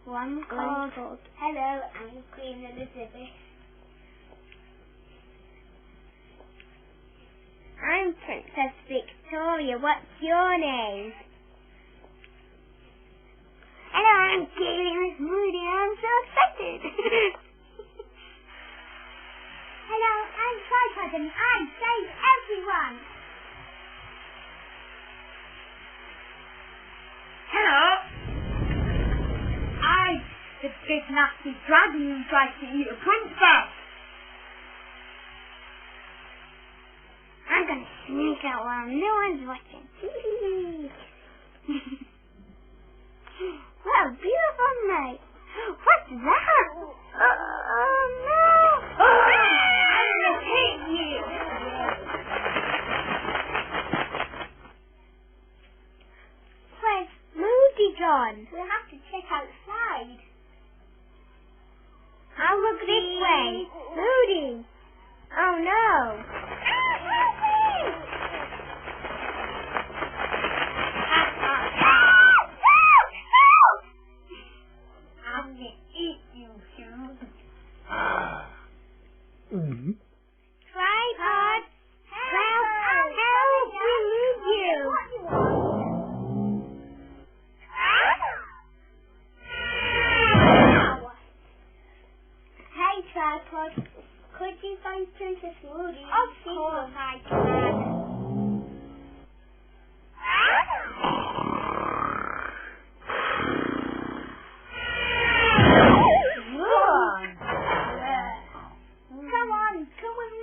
One called Hello, I'm Queen Elizabeth. I'm Princess Victoria. What's your name? Hello, I'm Miss Moody. I'm so excited. Hello, I'm Tripod and I save everyone. Hello. I'm the big nasty dragon who tries to eat a princess. I'm going to sneak out while no one's watching. What a beautiful night. What's that? Oh, no. I'm going to hit you. Where's Moody gone? We'll have to check outside. I'll look this way. Moody. Oh, no. I'm going to eat you, Sue. Tripod. Help me move you. Hey, Tripod. Could you find Princess Moody? Of course I can. Come on, come with